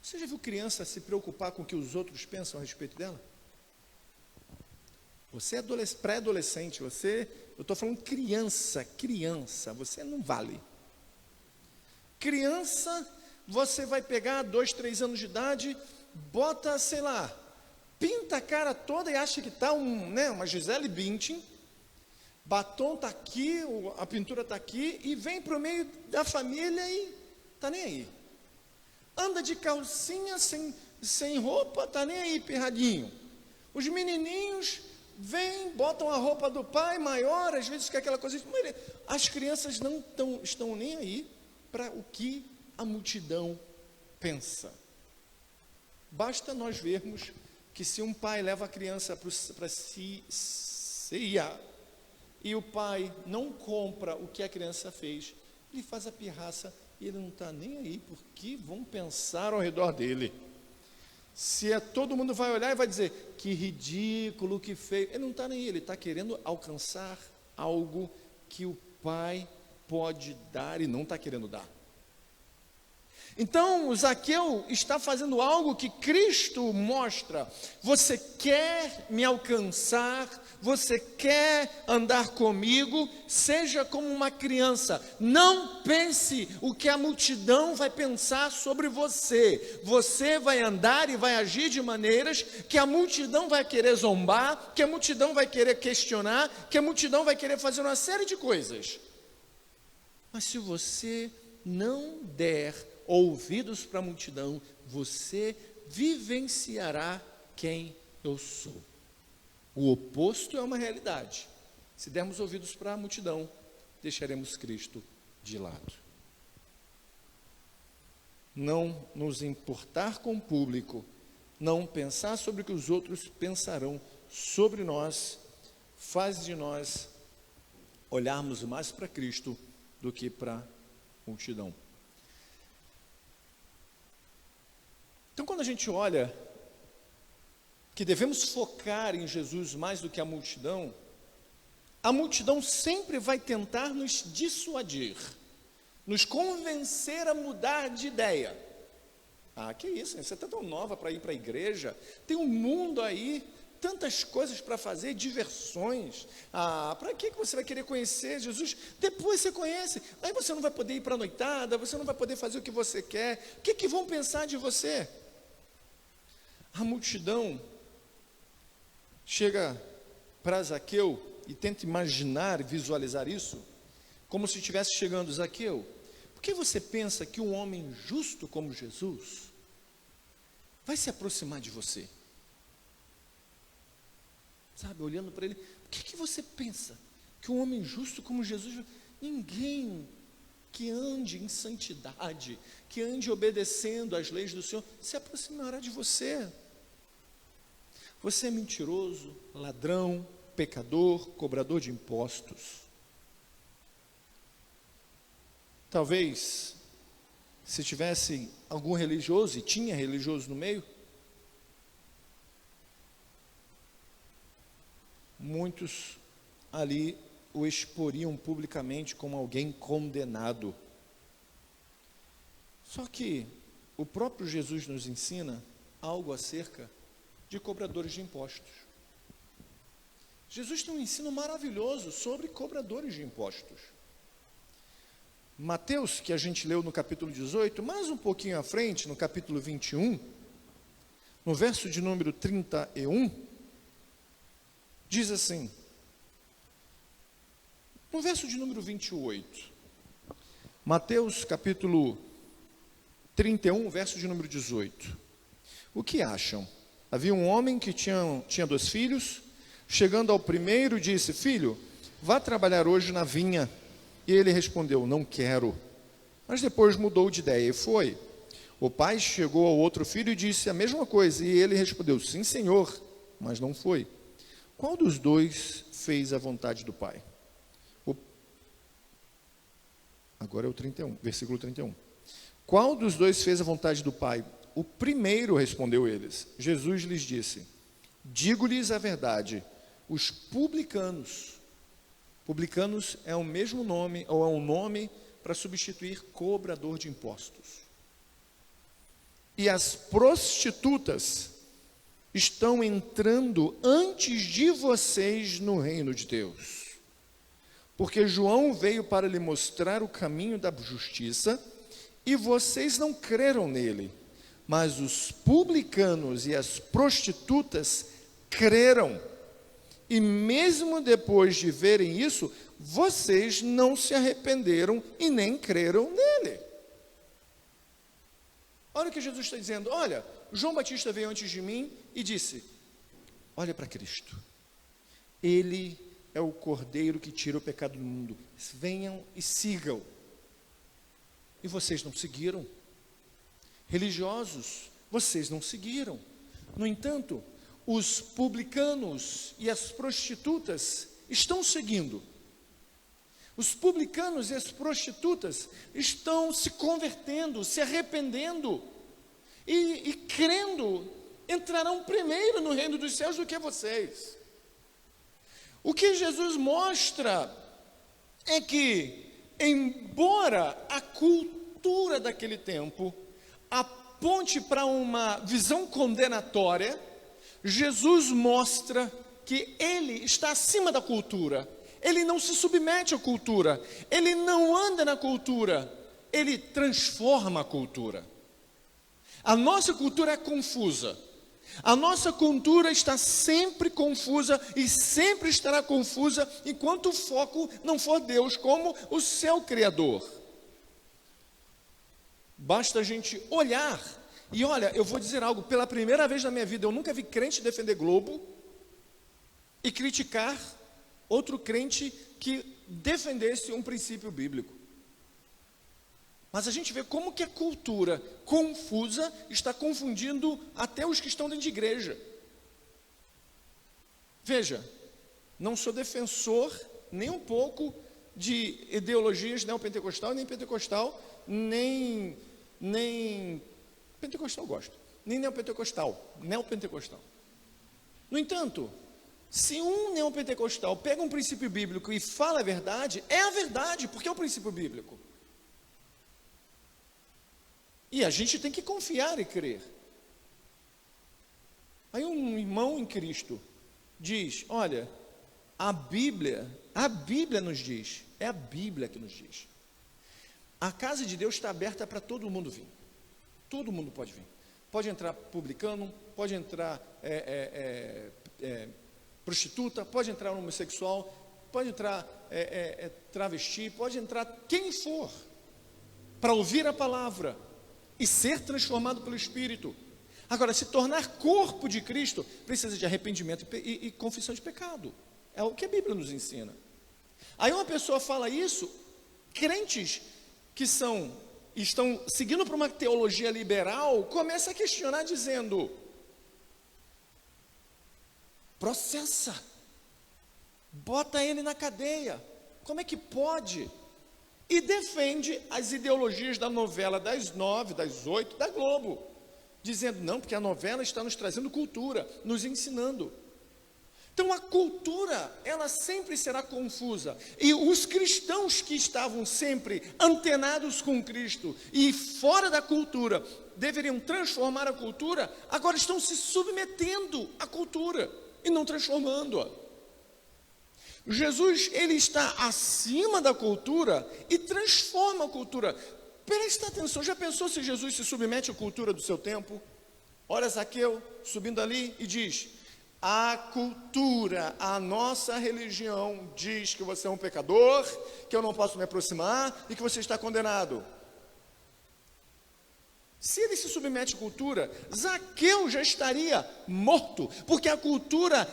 Speaker 2: Você já viu criança se preocupar com o que os outros pensam a respeito dela? Você é pré-adolescente, eu estou falando criança, você não vale. Criança, você vai pegar 2, 3 anos de idade, bota, sei lá, pinta a cara toda e acha que está uma Gisele Bündchen, batom está aqui, a pintura está aqui, e vem para o meio da família e está nem aí. Anda de calcinha, sem roupa, está nem aí, pirradinho. Os menininhos vêm, botam a roupa do pai maior, às vezes que é aquela coisa. As crianças não estão nem aí para o que a multidão pensa. Basta nós vermos que se um pai leva a criança para ceia e o pai não compra o que a criança fez, ele faz a pirraça e ele não está nem aí porque vão pensar ao redor dele. Se todo mundo vai olhar e vai dizer: que ridículo, que feio. Ele não está nem aí, ele está querendo alcançar algo que o pai pode dar e não está querendo dar. Então, o Zaqueu está fazendo algo que Cristo mostra. Você quer me alcançar? Você quer andar comigo? Seja como uma criança. Não pense o que a multidão vai pensar sobre você. Você vai andar e vai agir de maneiras que a multidão vai querer zombar, que a multidão vai querer questionar, que a multidão vai querer fazer uma série de coisas. Mas se você não der ouvidos para a multidão, você vivenciará quem eu sou. O oposto é uma realidade. Se dermos ouvidos para a multidão, deixaremos Cristo de lado. Não nos importar com o público, não pensar sobre o que os outros pensarão sobre nós, faz de nós olharmos mais para Cristo do que para a multidão. Então, quando a gente olha que devemos focar em Jesus mais do que a multidão sempre vai tentar nos dissuadir, nos convencer a mudar de ideia. Ah, que isso, você está tão nova para ir para a igreja, tem um mundo aí, tantas coisas para fazer, diversões. Ah, para que você vai querer conhecer Jesus? Depois você conhece, aí você não vai poder ir para a noitada, você não vai poder fazer o que você quer. O que vão pensar de você? A multidão chega para Zaqueu e tenta imaginar, visualizar isso, como se estivesse chegando: Zaqueu, por que você pensa que um homem justo como Jesus vai se aproximar de você. Sabe, olhando para ele, o que você pensa? Que um homem justo como Jesus, ninguém que ande em santidade, que ande obedecendo às leis do Senhor, se aproximará de você. Você é mentiroso, ladrão, pecador, cobrador de impostos. Talvez, se tivesse algum religioso, e tinha religioso no meio, muitos ali o exporiam publicamente como alguém condenado. Só que o próprio Jesus nos ensina algo acerca de cobradores de impostos. Jesus tem um ensino maravilhoso sobre cobradores de impostos. Mateus, que a gente leu no capítulo 18, mais um pouquinho à frente, no capítulo 21, no verso de número 31, diz assim, no verso de número 28, Mateus capítulo 31, verso de número 18, o que acham? Havia um homem que tinha 2 filhos, chegando ao primeiro disse, filho, vá trabalhar hoje na vinha. E ele respondeu, não quero. Mas depois mudou de ideia e foi. O pai chegou ao outro filho e disse a mesma coisa, e ele respondeu, sim senhor, mas não foi. Qual dos dois fez a vontade do pai? Agora é o 31, versículo 31. Qual dos dois fez a vontade do pai? O primeiro, respondeu eles. Jesus lhes disse, digo-lhes a verdade, os publicanos é o mesmo nome, ou é um nome para substituir cobrador de impostos. E as prostitutas estão entrando antes de vocês no reino de Deus. Porque João veio para lhe mostrar o caminho da justiça, e vocês não creram nele. Mas os publicanos e as prostitutas creram. E mesmo depois de verem isso, vocês não se arrependeram e nem creram nele. Olha o que Jesus está dizendo. Olha, João Batista veio antes de mim e disse, olha para Cristo. Ele é o Cordeiro que tira o pecado do mundo. Venham e sigam. E vocês não seguiram. Religiosos, vocês não seguiram. No entanto, os publicanos e as prostitutas estão seguindo. Os publicanos e as prostitutas estão se convertendo, se arrependendo e crendo, entrarão primeiro no reino dos céus do que vocês. O que Jesus mostra é que, embora a cultura daquele tempo aponte para uma visão condenatória, Jesus mostra que ele está acima da cultura. Ele não se submete à cultura, ele não anda na cultura, ele transforma a cultura. A nossa cultura é confusa. A nossa cultura está sempre confusa e sempre estará confusa enquanto o foco não for Deus como o seu Criador. Basta a gente olhar, e olha, eu vou dizer algo, pela primeira vez na minha vida, eu nunca vi crente defender Globo e criticar outro crente que defendesse um princípio bíblico. Mas a gente vê como que a cultura confusa está confundindo até os que estão dentro de igreja. Veja, não sou defensor nem um pouco de ideologias neopentecostal, nem pentecostal, nem pentecostal gosto, nem neopentecostal. No entanto, se um neopentecostal pega um princípio bíblico e fala a verdade, é a verdade, porque é o princípio bíblico. E a gente tem que confiar e crer. Aí um irmão em Cristo diz, olha, a Bíblia nos diz, é a Bíblia que nos diz. A casa de Deus está aberta para todo mundo vir. Todo mundo pode vir. Pode entrar publicano, pode entrar prostituta, pode entrar homossexual, pode entrar travesti, pode entrar quem for, para ouvir a palavra e ser transformado pelo Espírito. Agora, se tornar corpo de Cristo, precisa de arrependimento e confissão de pecado. É o que a Bíblia nos ensina. Aí uma pessoa fala isso, crentes que estão seguindo para uma teologia liberal, começa a questionar dizendo: processa, bota ele na cadeia, como é que pode? E defende as ideologias da novela das 9, das 8, da Globo, dizendo: não, porque a novela está nos trazendo cultura, nos ensinando. Então a cultura, ela sempre será confusa, e os cristãos que estavam sempre antenados com Cristo e fora da cultura, deveriam transformar a cultura, agora estão se submetendo à cultura e não transformando-a. Jesus, ele está acima da cultura e transforma a cultura. Presta atenção, já pensou se Jesus se submete à cultura do seu tempo? Olha Zaqueu subindo ali e diz: a cultura, a nossa religião diz que você é um pecador, que eu não posso me aproximar e que você está condenado. Se ele se submete à cultura, Zaqueu já estaria morto, porque a cultura,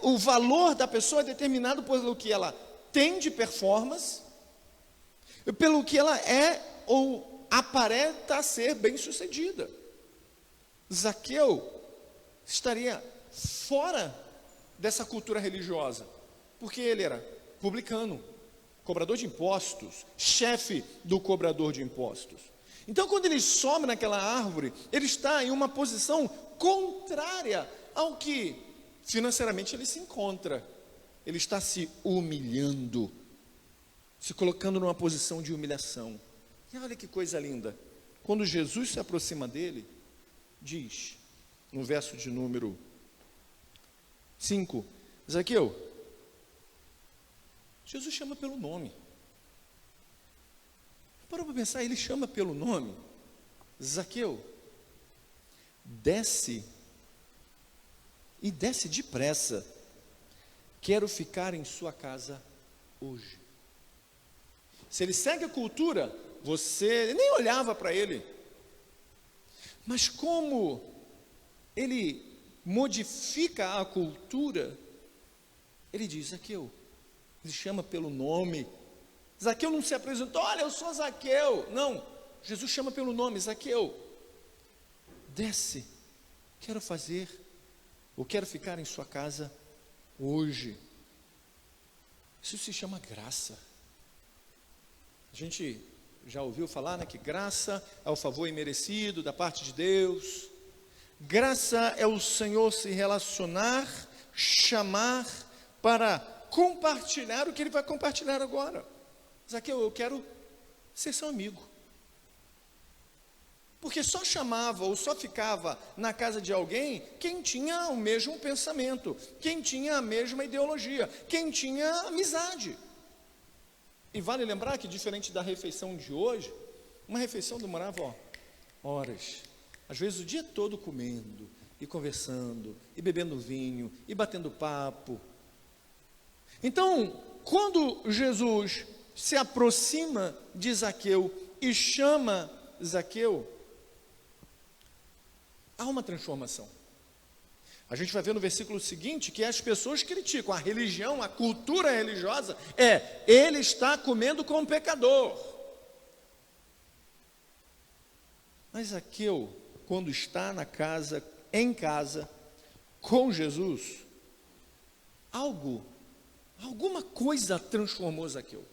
Speaker 2: o valor da pessoa é determinado pelo que ela tem de performance, pelo que ela é ou aparenta ser bem-sucedida. Zaqueu estaria fora dessa cultura religiosa, porque ele era publicano, cobrador de impostos, chefe do cobrador de impostos. Então, quando ele sobe naquela árvore, ele está em uma posição contrária ao que financeiramente ele se encontra. Ele está se humilhando, se colocando numa posição de humilhação. E olha que coisa linda, quando Jesus se aproxima dele, diz, no verso de número 5, Zaqueu, Jesus chama pelo nome. Parou para pensar, ele chama pelo nome: Zaqueu, desce, e desce depressa, quero ficar em sua casa hoje. Se ele segue a cultura, você nem olhava para ele, mas como ele modifica a cultura, ele diz: Zaqueu, ele chama pelo nome. Zaqueu não se apresentou: olha, eu sou Zaqueu. Não, Jesus chama pelo nome: Zaqueu, desce, quero ficar em sua casa hoje. Isso se chama graça. A gente já ouviu falar, né, que graça é o favor imerecido da parte de Deus. Graça é o Senhor se relacionar, chamar para compartilhar o que Ele vai compartilhar agora. Zaqueu, eu quero ser seu amigo. Porque só chamava ou só ficava na casa de alguém quem tinha o mesmo pensamento, quem tinha a mesma ideologia, quem tinha amizade. E vale lembrar que, diferente da refeição de hoje, uma refeição demorava horas, às vezes o dia todo comendo, e conversando, e bebendo vinho, e batendo papo. Então, quando Jesus se aproxima de Zaqueu e chama Zaqueu, há uma transformação. A gente vai ver no versículo seguinte que as pessoas criticam a religião, a cultura religiosa, ele está comendo com um pecador. Mas Zaqueu, quando está em casa, com Jesus, alguma coisa transformou Zaqueu.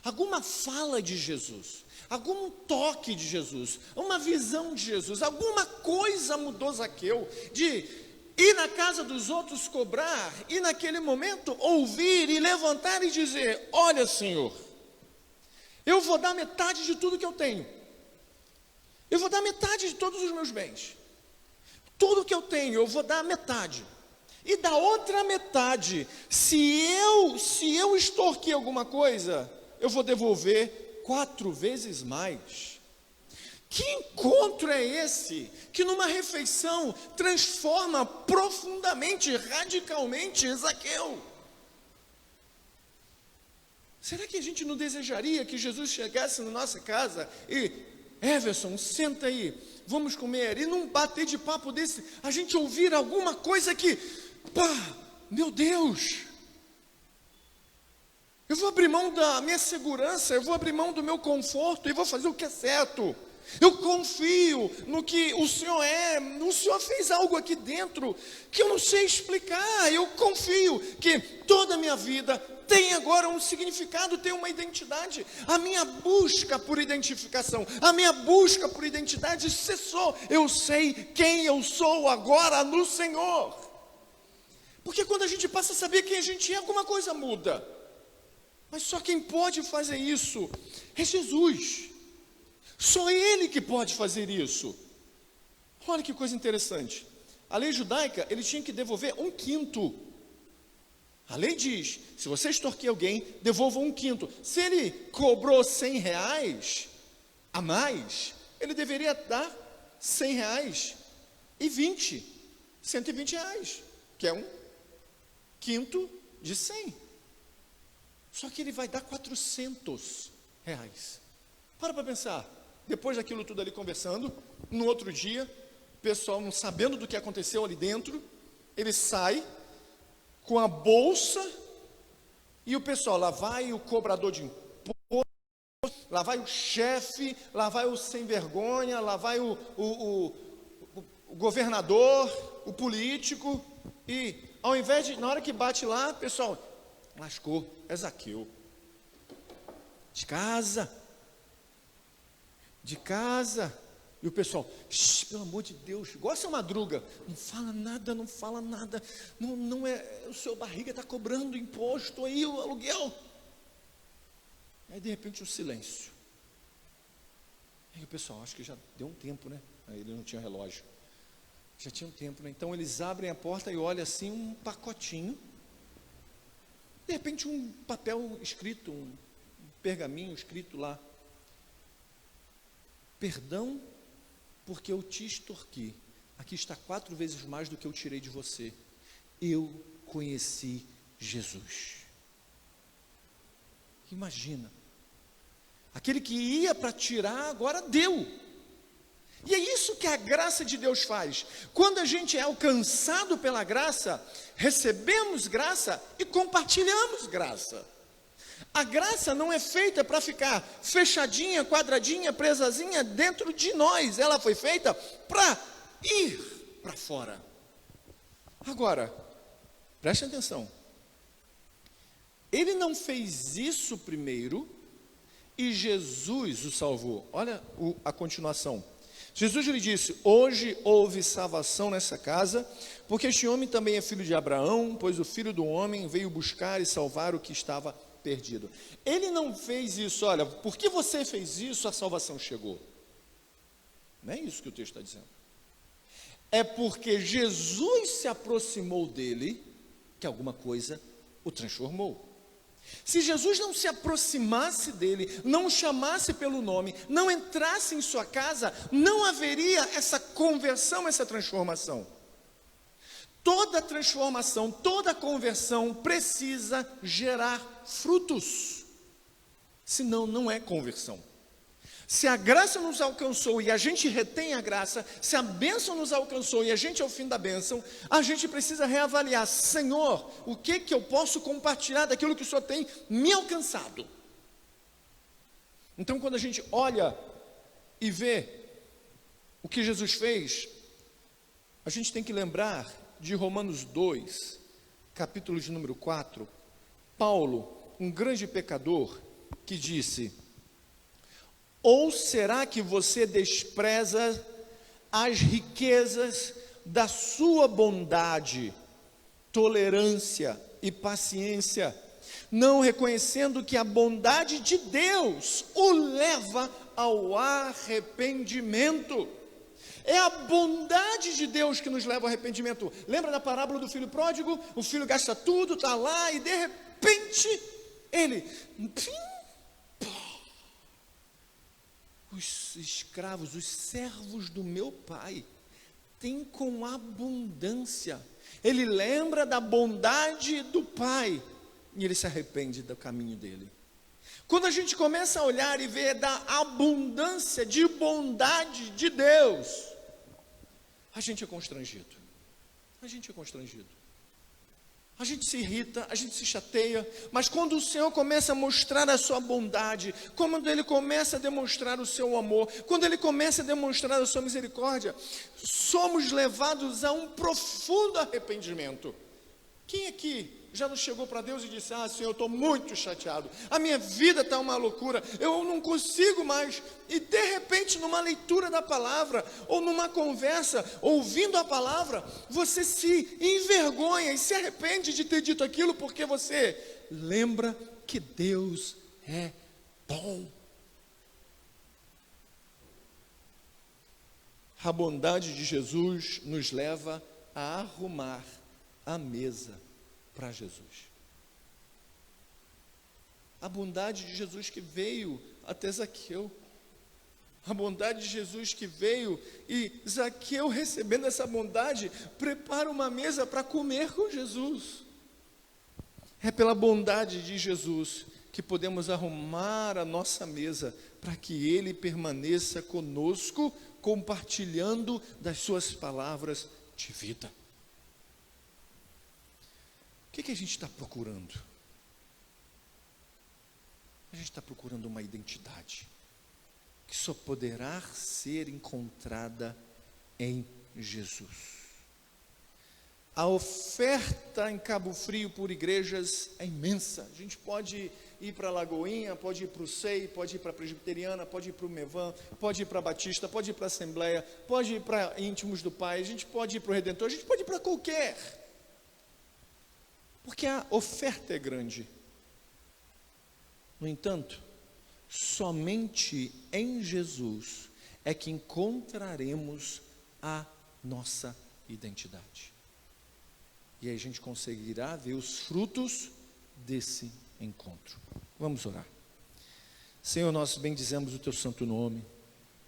Speaker 2: Alguma fala de Jesus, algum toque de Jesus, uma visão de Jesus, alguma coisa mudou Zaqueu, de ir na casa dos outros cobrar, e naquele momento ouvir e levantar e dizer: olha, Senhor, eu vou dar metade de tudo que eu tenho, eu vou dar metade de todos os meus bens, tudo que eu tenho eu vou dar metade, e da outra metade, se eu extorquir alguma coisa, eu vou devolver 4 vezes mais. Que encontro é esse, que numa refeição transforma profundamente, radicalmente Zaqueu? Será que a gente não desejaria que Jesus chegasse na nossa casa e Everson, senta aí, vamos comer. E num bater de papo desse, a gente ouvir alguma coisa que, pá, meu Deus, eu vou abrir mão da minha segurança, eu vou abrir mão do meu conforto e vou fazer o que é certo. Eu confio no que o Senhor é. O Senhor fez algo aqui dentro que eu não sei explicar. Eu confio que toda a minha vida tem agora um significado, tem uma identidade. A minha busca por identificação, a minha busca por identidade cessou. Eu sei quem eu sou agora no Senhor. Porque quando a gente passa a saber quem a gente é, alguma coisa muda. Mas só quem pode fazer isso é Jesus. Só Ele que pode fazer isso. Olha que coisa interessante. A lei judaica, ele tinha que devolver 1/5. A lei diz, se você extorquir alguém, devolva 1/5. Se ele cobrou R$100 a mais, ele deveria dar R$100 e 20, R$120, que é 1/5 de 100. Só que ele vai dar R$400. Para pensar. Depois daquilo tudo ali conversando, no outro dia, o pessoal não sabendo do que aconteceu ali dentro, ele sai com a bolsa e o pessoal, lá vai o cobrador de imposto, lá vai o chefe, lá vai o sem vergonha, lá vai o governador, o político, e ao invés de, na hora que bate lá, o pessoal, lascou, é Zaqueu, de casa, e o pessoal, pelo amor de Deus, igual a seu Madruga, não fala nada, não é, o seu barriga está cobrando imposto aí, o aluguel. Aí de repente o silêncio. Aí o pessoal, acho que já deu um tempo, né? Aí ele não tinha relógio. Já tinha um tempo, né? Então eles abrem a porta e olham assim um pacotinho. De repente um papel escrito, um pergaminho escrito lá. Perdão, porque eu te extorqui. Aqui está 4 vezes mais do que eu tirei de você. Eu conheci Jesus. Imagina. Aquele que ia para tirar, agora deu. E é isso que a graça de Deus faz. Quando a gente é alcançado pela graça, recebemos graça e compartilhamos graça. A graça não é feita para ficar fechadinha, quadradinha, presazinha dentro de nós. Ela foi feita para ir para fora. Agora, preste atenção. Ele não fez isso primeiro e Jesus o salvou. Olha a continuação. Jesus lhe disse, hoje houve salvação nessa casa, porque este homem também é filho de Abraão, pois o Filho do Homem veio buscar e salvar o que estava perdido. Ele não fez isso, olha, porque você fez isso, a salvação chegou. Não é isso que o texto está dizendo. É porque Jesus se aproximou dele, que alguma coisa o transformou. Se Jesus não se aproximasse dele, não o chamasse pelo nome, não entrasse em sua casa, não haveria essa conversão, essa transformação. Toda transformação, toda conversão precisa gerar frutos, senão não é conversão. Se a graça nos alcançou e a gente retém a graça, se a bênção nos alcançou e a gente é o fim da bênção, a gente precisa reavaliar, Senhor, o que eu posso compartilhar daquilo que o Senhor tem me alcançado? Então quando a gente olha e vê o que Jesus fez, a gente tem que lembrar de Romanos 2, capítulo de número 4, Paulo, um grande pecador, que disse, ou será que você despreza as riquezas da sua bondade, tolerância e paciência, não reconhecendo que a bondade de Deus o leva ao arrependimento? É a bondade de Deus que nos leva ao arrependimento. Lembra da parábola do filho pródigo? O filho gasta tudo, está lá e de repente ele... Os escravos, os servos do meu pai, têm com abundância. Ele lembra da bondade do pai e ele se arrepende do caminho dele. Quando a gente começa a olhar e ver da abundância de bondade de Deus, a gente é constrangido. A gente é constrangido. A gente se irrita, a gente se chateia, mas quando o Senhor começa a mostrar a sua bondade, quando Ele começa a demonstrar o seu amor, quando Ele começa a demonstrar a sua misericórdia, somos levados a um profundo arrependimento. Quem aqui já não chegou para Deus e disse: ah, Senhor, eu estou muito chateado, a minha vida está uma loucura, eu não consigo mais, e de repente numa leitura da palavra, ou numa conversa, ouvindo a palavra, você se envergonha e se arrepende de ter dito aquilo, porque você lembra que Deus é bom. A bondade de Jesus nos leva a arrumar a mesa para Jesus. A bondade de Jesus que veio até Zaqueu. A bondade de Jesus que veio e Zaqueu, recebendo essa bondade, prepara uma mesa para comer com Jesus. É pela bondade de Jesus que podemos arrumar a nossa mesa para que Ele permaneça conosco, compartilhando das suas palavras de vida. O que a gente está procurando? A gente está procurando uma identidade que só poderá ser encontrada em Jesus. A oferta em Cabo Frio por igrejas é imensa. A gente pode ir para a Lagoinha, pode ir para o SEI, pode ir para a Presbiteriana, pode ir para o Mevan, pode ir para a Batista, pode ir para a Assembleia, pode ir para Íntimos do Pai, a gente pode ir para o Redentor, a gente pode ir para qualquer. Porque a oferta é grande. No entanto, somente em Jesus é que encontraremos a nossa identidade. E aí a gente conseguirá ver os frutos desse encontro. Vamos orar. Senhor, nós bendizemos o Teu santo nome,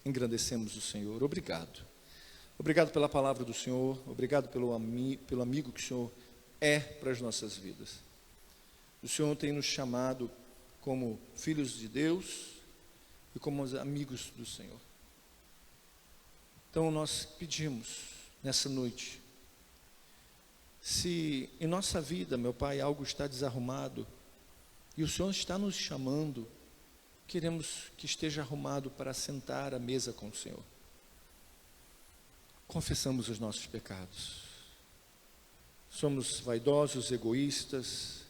Speaker 2: engrandecemos o Senhor. Obrigado. Obrigado pela palavra do Senhor, obrigado pelo amigo que o Senhor é para as nossas vidas. O Senhor tem nos chamado como filhos de Deus e como amigos do Senhor. Então nós pedimos nessa noite, se em nossa vida, meu Pai, algo está desarrumado e o Senhor está nos chamando, queremos que esteja arrumado para sentar à mesa com o Senhor. Confessamos os nossos pecados. Somos vaidosos, egoístas,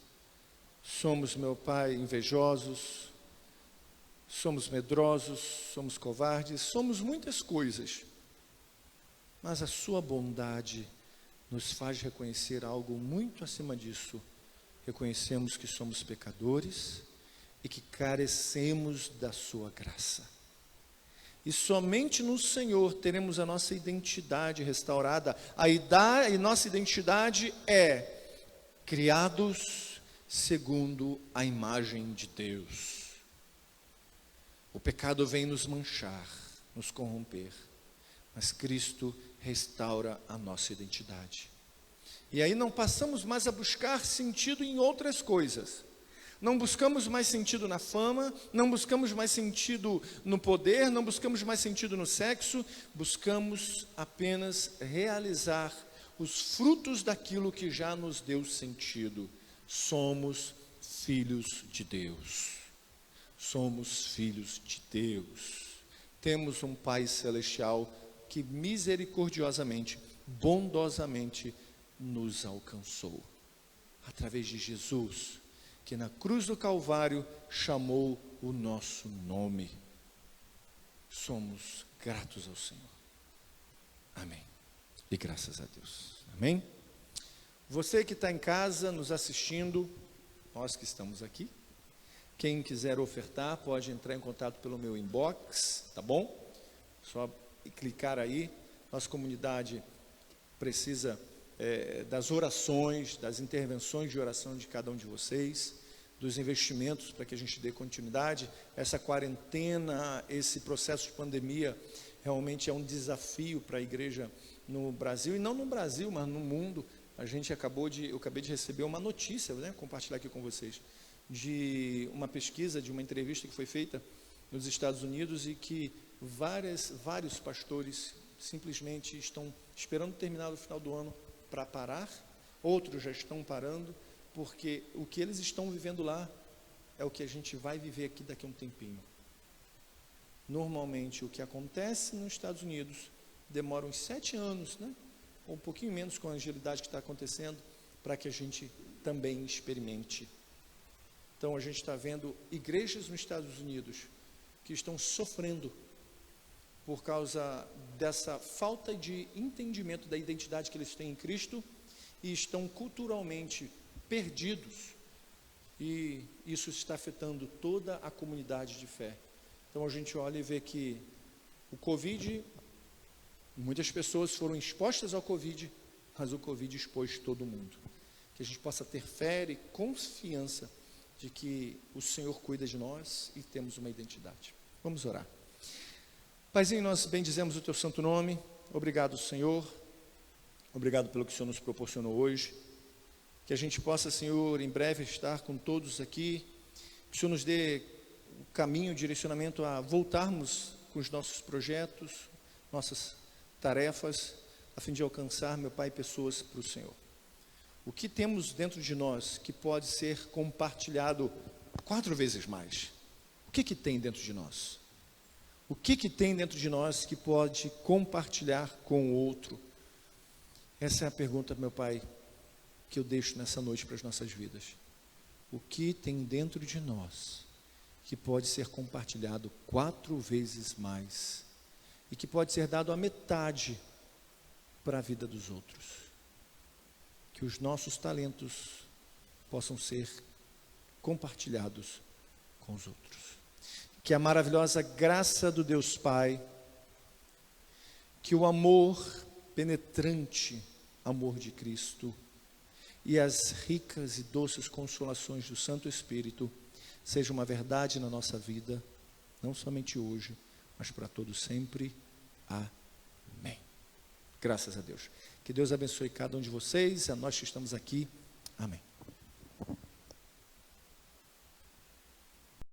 Speaker 2: somos, meu Pai, invejosos, somos medrosos, somos covardes, somos muitas coisas, mas a sua bondade nos faz reconhecer algo muito acima disso. Reconhecemos que somos pecadores e que carecemos da sua graça. E somente no Senhor teremos a nossa identidade restaurada. E nossa identidade é criados segundo a imagem de Deus. O pecado vem nos manchar, nos corromper, mas Cristo restaura a nossa identidade. E aí não passamos mais a buscar sentido em outras coisas. Não buscamos mais sentido na fama, não buscamos mais sentido no poder, não buscamos mais sentido no sexo, buscamos apenas realizar os frutos daquilo que já nos deu sentido. Somos filhos de Deus. Somos filhos de Deus. Temos um Pai Celestial que misericordiosamente, bondosamente nos alcançou. Através de Jesus, que na cruz do Calvário chamou o nosso nome. Somos gratos ao Senhor. Amém. E graças a Deus. Amém. Você que está em casa nos assistindo, nós que estamos aqui, quem quiser ofertar pode entrar em contato pelo meu inbox, tá bom? Só clicar aí. Nossa comunidade precisa das orações, das intervenções de oração de cada um de vocês, dos investimentos para que a gente dê continuidade. Essa quarentena, esse processo de pandemia, realmente é um desafio para a igreja no Brasil, e não no Brasil, mas no mundo. Eu acabei de receber uma notícia, compartilhar aqui com vocês, de uma pesquisa, de uma entrevista que foi feita nos Estados Unidos e que vários pastores simplesmente estão esperando terminar o final do ano para parar, outros já estão parando, porque o que eles estão vivendo lá é o que a gente vai viver aqui daqui a um tempinho. Normalmente o que acontece nos Estados Unidos demora uns 7 anos, né? Ou um pouquinho menos com a agilidade que está acontecendo, para que a gente também experimente. Então a gente está vendo igrejas nos Estados Unidos que estão sofrendo por causa dessa falta de entendimento da identidade que eles têm em Cristo e estão culturalmente perdidos, e isso está afetando toda a comunidade de fé. Então a gente olha e vê que o Covid, muitas pessoas foram expostas ao Covid, mas o Covid expôs todo mundo. Que a gente possa ter fé e confiança de que o Senhor cuida de nós e temos uma identidade. Vamos orar. Paizinho, nós bendizemos o Teu santo nome. Obrigado, Senhor. Obrigado pelo que o Senhor nos proporcionou hoje. Que a gente possa, Senhor, em breve estar com todos aqui. Que o Senhor nos dê o caminho, o direcionamento a voltarmos com os nossos projetos, nossas tarefas, a fim de alcançar, meu Pai, pessoas para o Senhor. O que temos dentro de nós que pode ser compartilhado 4 vezes mais? O que tem dentro de nós? O que tem dentro de nós que pode compartilhar com o outro? Essa é a pergunta, meu Pai, que eu deixo nessa noite para as nossas vidas. O que tem dentro de nós que pode ser compartilhado 4 vezes mais e que pode ser dado a metade para a vida dos outros? Que os nossos talentos possam ser compartilhados com os outros. Que a maravilhosa graça do Deus Pai, que o amor penetrante, amor de Cristo, e as ricas e doces consolações do Santo Espírito, seja uma verdade na nossa vida, não somente hoje, mas para todo sempre. Amém. Graças a Deus. Que Deus abençoe cada um de vocês, a nós que estamos aqui. Amém.